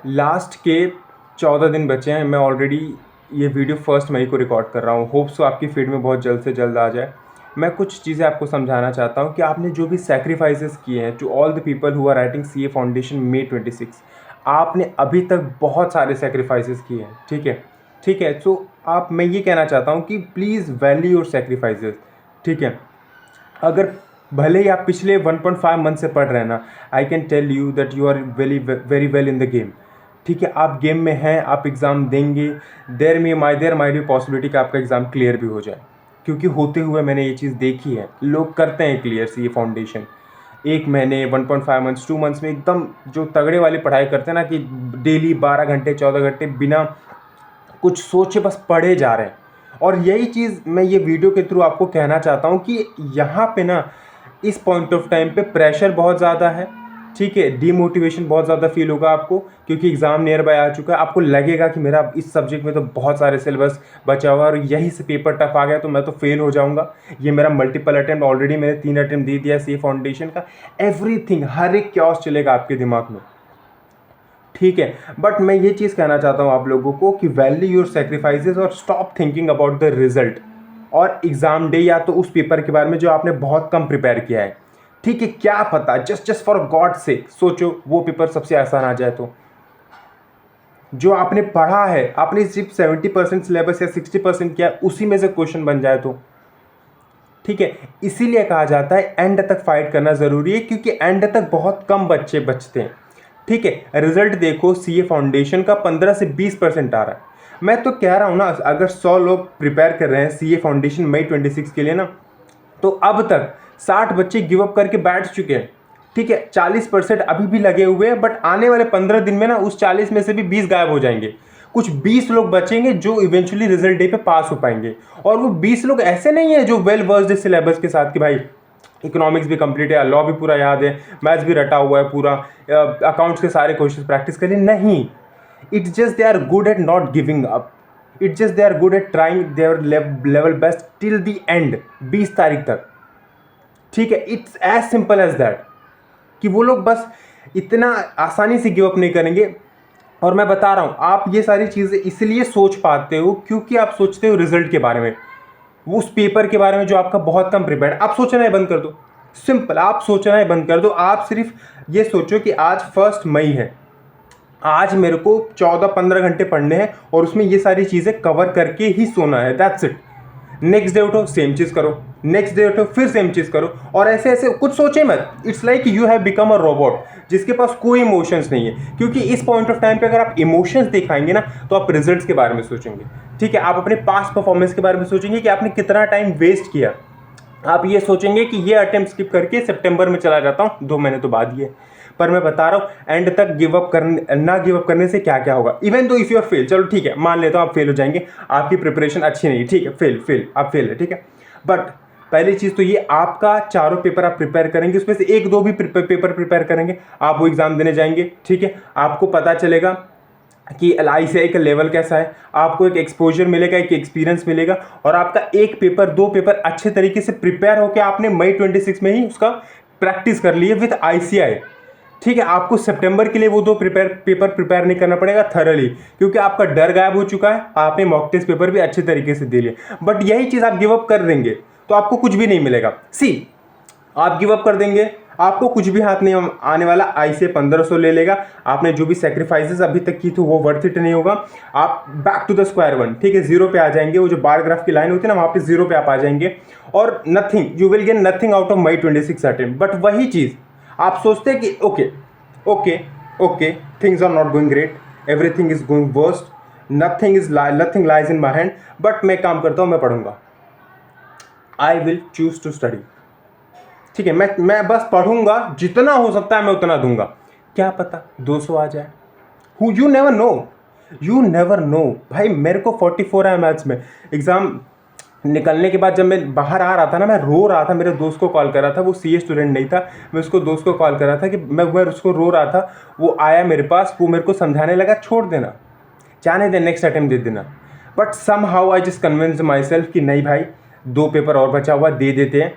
Last के 14 दिन बचे हैं। मैं ऑलरेडी ये वीडियो 1 मई को रिकॉर्ड कर रहा हूँ। होप सो आपकी फीड में बहुत जल्द से जल्द आ जाए। मैं कुछ चीज़ें आपको समझाना चाहता हूँ कि आपने जो भी सैक्रिफाइसेस किए हैं, to all the people who are writing CA foundation May 26, आपने अभी तक बहुत सारे सैक्रिफाइसेस किए हैं। ठीक है। सो मैं ये कहना चाहता हूँ कि प्लीज़ वैल्यू योर सैक्रिफाइसेस। ठीक है, अगर भले ही आप पिछले 1.5 मंथ से पढ़ रहे हैं ना, I can tell you that you are very well in the game. ठीक है, आप गेम में हैं, आप एग्ज़ाम देंगे। देयर माई बी पॉसिबिलिटी कि आपका एग्ज़ाम क्लियर भी हो जाए, क्योंकि होते हुए मैंने ये चीज़ देखी है। लोग करते हैं क्लियर सी ये फाउंडेशन 1 महीने, 1.5 मंथ्स, 2 मंथ्स में एकदम जो तगड़े वाली पढ़ाई करते हैं ना, कि डेली 12 घंटे 14 घंटे बिना कुछ सोचे बस पढ़े जा रहे हैं। और यही चीज़ मैं ये वीडियो के थ्रू आपको कहना चाहता हूँ कि यहाँ पे ना इस पॉइंट ऑफ टाइम पे प्रेशर बहुत ज़्यादा है। ठीक है, डीमोटिवेशन बहुत ज़्यादा फील होगा आपको, क्योंकि एग्ज़ाम नियर बाय आ चुका है। आपको लगेगा कि मेरा इस सब्जेक्ट में तो बहुत सारे सिलेबस बचा हुआ है और यही से पेपर टफ आ गया तो मैं तो फेल हो जाऊंगा। ये मेरा मल्टीपल अटैम्प्ट, ऑलरेडी मैंने 3 अटैम्प्ट दे दिया सी फाउंडेशन का। एवरीथिंग, हर एक क्योस चलेगा आपके दिमाग में। ठीक है, बट मैं ये चीज़ कहना चाहता हूँ आप लोगों को कि वैल्यू योर सेक्रीफाइसेस और stop thinking about the result और एग्ज़ाम डे, या तो उस पेपर के बारे में जो आपने बहुत कम प्रिपेयर किया है। ठीक है, क्या पता, जस्ट फॉर गॉड से सोचो वो पेपर सबसे आसान आ जाए तो। जो आपने पढ़ा है, आपने सिर्फ 70% सिलेबस या 60% किया, उसी में से क्वेश्चन बन जाए तो। ठीक है, इसीलिए कहा जाता है एंड तक फाइट करना ज़रूरी है, क्योंकि एंड तक बहुत कम बच्चे बचते हैं। ठीक है, रिजल्ट देखो, सीए फाउंडेशन का 15 से 20% आ रहा है। मैं तो कह रहा हूँ ना, अगर 100 लोग प्रिपेयर कर रहे हैं सीए फाउंडेशन May 26 के लिए ना, तो अब तक 60 बच्चे गिव अप करके बैठ चुके हैं। ठीक है, 40% अभी भी लगे हुए हैं, बट आने वाले 15 दिन में ना उस 40 में से भी 20 गायब हो जाएंगे। कुछ 20 लोग बचेंगे जो इवेंचुअली रिजल्ट डे पे पास हो पाएंगे। और वो 20 लोग ऐसे नहीं है जो वेल वर्स्ड सिलेबस के साथ, कि भाई इकोनॉमिक्स भी कंप्लीट है, लॉ भी पूरा याद है, मैथ्स भी रटा हुआ है पूरा, अकाउंट्स के सारे क्वेश्चन प्रैक्टिस करिए। नहीं, it's just they are good at not giving up. It's just they are good at trying their level best till the end, 20 तारीख तक। ठीक है, it's as simple as that, कि वो लोग बस इतना आसानी से गिव अप नहीं करेंगे। और मैं बता रहा हूँ, आप ये सारी चीज़ें इसलिए सोच पाते हो क्योंकि आप सोचते हो रिजल्ट के बारे में, उस पेपर के बारे में जो आपका बहुत कम प्रिपेयर। आप सोचना ही बंद कर दो, सिंपल, आप सोचना ही बंद कर दो। आप सिर्फ ये सोचो कि आज 1 मई है, आज मेरे को 14-15 घंटे पढ़ने हैं और उसमें ये सारी चीज़ें कवर करके ही सोना है, दैट्स इट। नेक्स्ट डे उठो, सेम चीज़ करो, नेक्स्ट डे उठो, फिर सेम चीज़ करो, और ऐसे ऐसे कुछ सोचे मत। It's like you have become a robot जिसके पास कोई इमोशंस नहीं है, क्योंकि इस पॉइंट ऑफ टाइम पे अगर आप इमोशंस दिखाएंगे ना, तो आप रिजल्ट्स के बारे में सोचेंगे। ठीक है, आप अपने पास्ट परफॉर्मेंस के बारे में सोचेंगे कि आपने कितना टाइम वेस्ट किया। आप ये सोचेंगे कि ये अटेम्प्ट स्किप करके सितंबर में चला जाता हूँ, 2 महीने तो बाद ही है। पर मैं बता रहा हूँ, एंड तक गिव अप करने से क्या क्या होगा। इवन तो इफ़ यू आर फेल, चलो ठीक है, मान लेता हूँ आप फेल हो जाएंगे, आपकी प्रिपरेशन अच्छी नहीं है, ठीक है, फेल आप फेल है, ठीक है। बट पहली चीज़ तो ये, आपका चारों पेपर आप प्रिपेयर करेंगे, उसमें से 1-2 भी पेपर प्रिपेयर करेंगे, आप वो एग्ज़ाम देने जाएंगे। ठीक है, आपको पता चलेगा कि ICAI का लेवल कैसा है, आपको एक एक्सपोजर मिलेगा, एक एक्सपीरियंस मिलेगा, और आपका 1 पेपर 2 पेपर अच्छे तरीके से प्रिपेयर होकर आपने May 26 में ही उसका प्रैक्टिस कर लिए विद ICAI। ठीक है, आपको सितंबर के लिए वो 2 पेपर प्रिपेयर नहीं करना पड़ेगा थरली, क्योंकि आपका डर गायब हो चुका है, आपने मॉक टेस्ट पेपर भी अच्छे तरीके से दे लिए। बट यही चीज़ आप गिव अप कर देंगे तो आपको कुछ भी नहीं मिलेगा। आप गिव अप कर देंगे, आपको कुछ भी हाथ नहीं आने वाला। ICAI 1500 ले लेगा, आपने जो भी सेक्रीफाइसेस अभी तक की थी वो वर्थ इट नहीं होगा। आप back to the square one, ठीक है, जीरो पे आ जाएंगे। वो जो बार ग्राफ की लाइन होती है ना, वहाँ पे जीरो पे आप आ जाएंगे, और nothing, you will gain nothing out of May 26 attempt. But वही चीज़ आप सोचते हैं कि okay things are not going great, everything is going worst, nothing lies in my hand. But मैं काम करता हूँ, मैं पढ़ूंगा, I will choose to study. ठीक है, मैं बस पढ़ूंगा, जितना हो सकता है मैं उतना दूंगा। क्या पता 200 आ जाए, यू नेवर नो भाई। मेरे को 44 आया मैथ्स में। एग्ज़ाम निकलने के बाद जब मैं बाहर आ रहा था ना, मैं रो रहा था। मेरे दोस्त को कॉल कर रहा था, वो CA स्टूडेंट नहीं था, मैं उसको दोस्त को कॉल कर रहा था कि मैं उसको रो रहा था। वो आया मेरे पास, वो मेरे को समझाने लगा, छोड़ देना, जाने दे, नेक्स्ट अटेम्प्ट दे देना। But somehow I just convince myself कि नहीं भाई, 2 पेपर और बचा हुआ, दे देते हैं,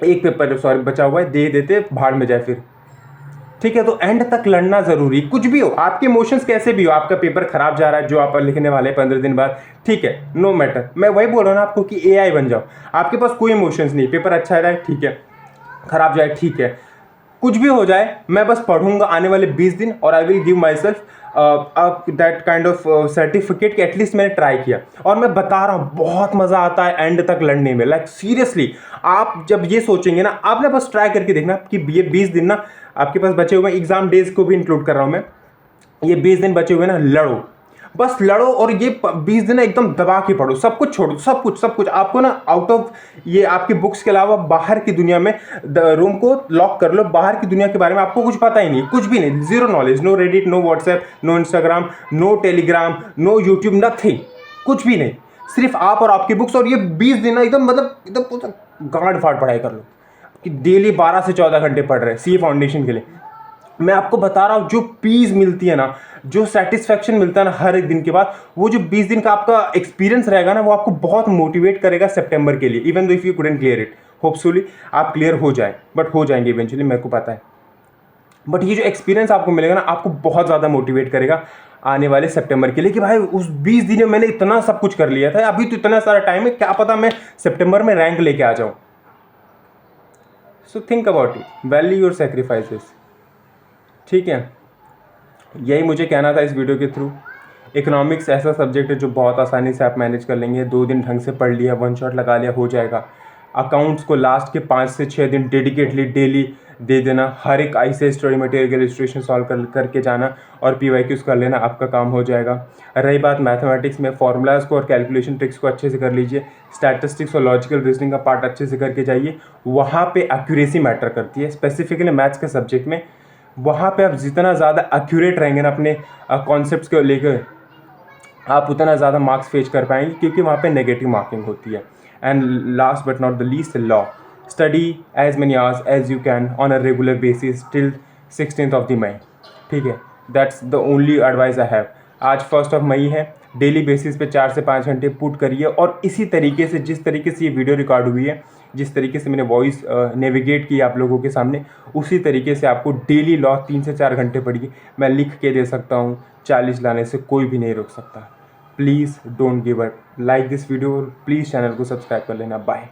1 पेपर बचा हुआ है, दे देते, भाड़ में जाए फिर। ठीक है, तो एंड तक लड़ना ज़रूरी, कुछ भी हो, आपके इमोशंस कैसे भी हो, आपका पेपर खराब जा रहा है जो आप लिखने वाले 15 दिन बाद, ठीक है, नो मैटर, मैं वही बोल रहा हूँ ना आपको कि AI बन जाओ, आपके पास कोई इमोशंस नहीं, पेपर अच्छा जाए ठीक है, खराब जाए ठीक है, कुछ भी हो जाए, मैं बस पढ़ूंगा आने वाले 20 दिन और I will give my self that kind of certificate कि एटलीस्ट मैंने ट्राई किया। और मैं बता रहा हूँ बहुत मज़ा आता है एंड तक लड़ने में, लाइक सीरियसली। आप जब ये सोचेंगे ना, आपने बस ट्राई करके देखना कि ये 20 दिन ना आपके पास बचे हुए, एग्जाम डेज को भी इंक्लूड कर रहा हूँ मैं, ये 20 दिन बचे हुए ना, लड़ो, बस लड़ो, और ये 20 दिन एकदम दबा के पढ़ो, सब कुछ छोड़ो, सब कुछ आपको ना आउट ऑफ ये आपकी बुक्स के अलावा बाहर की दुनिया में रूम को लॉक कर लो, बाहर की दुनिया के बारे में आपको कुछ पता ही नहीं, कुछ भी नहीं, zero knowledge, no Reddit, no WhatsApp, no Instagram, no Telegram, no YouTube, nothing, कुछ भी नहीं, सिर्फ आप और आपकी बुक्स। और ये 20 दिन ना एकदम मतलब एकदम गांड फाड़ पढ़ाई कर लो कि डेली 12 से 14 घंटे पढ़ रहे हैं सी फाउंडेशन के लिए। मैं आपको बता रहा हूँ जो पीस मिलती है ना, जो सेटिस्फैक्शन मिलता है ना हर एक दिन के बाद, वो जो 20 दिन का आपका एक्सपीरियंस रहेगा ना, वो आपको बहुत मोटिवेट करेगा सितंबर के लिए। Even though if you couldn't clear it, hopefully आप क्लियर हो जाए, बट हो जाएंगे इवेंचुअली, मेरे को पता है। बट ये जो एक्सपीरियंस आपको मिलेगा ना, आपको बहुत ज़्यादा मोटिवेट करेगा आने वाले सितंबर के लिए कि भाई उस 20 दिन में मैंने इतना सब कुछ कर लिया था, अभी तो इतना सारा टाइम है, क्या पता मैं सितंबर में रैंक लेके आ जाऊँ। So think about it, value your sacrifices, ठीक है। यही मुझे कहना था इस वीडियो के थ्रू। इकोनॉमिक्स ऐसा सब्जेक्ट है जो बहुत आसानी से आप मैनेज कर लेंगे, 2 दिन ढंग से पढ़ लिया, वन शॉट लगा लिया, हो जाएगा। अकाउंट्स को लास्ट के 5 से 6 दिन डेडिकेटली डेली दे देना, हर एक ICSE स्टडी मटेरियल के रजिस्ट्रेशन सॉल्व करके जाना और PYQs कर लेना, आपका काम हो जाएगा। रही बात मैथमेटिक्स में, फॉर्मूलाज को और कैलकुलेशन ट्रिक्स को अच्छे से कर लीजिए, स्टैटिस्टिक्स और लॉजिकल रीजनिंग का पार्ट अच्छे से करके जाइए, वहाँ पे एक्यूरेसी मैटर करती है, स्पेसिफिकली मैथ्स के सब्जेक्ट में। वहाँ पे आप जितना ज़्यादा एक्यूरेट रहेंगे ना अपने कॉन्सेप्ट्स को लेकर, आप उतना ज़्यादा मार्क्स फेच कर पाएंगे, क्योंकि वहाँ पे नेगेटिव मार्किंग होती है। And last but not the least, law, study as many hours as you can on a regular basis till 16th of May, ठीक है। That's the only advice I have. आज 1 May है, daily basis पे 4 से 5 घंटे put करिए, और इसी तरीके से, जिस तरीके से ये वीडियो रिकॉर्ड हुई है, जिस तरीके से मैंने वॉइस नेविगेट की आप लोगों के सामने, उसी तरीके से आपको डेली लॉ 3 से 4 घंटे पढ़िए। मैं लिख के दे सकता हूँ, 40 लाने से कोई भी नहीं रोक सकता। Please don't give up, like this video, please channel को सब्सक्राइब कर लेना। बाय।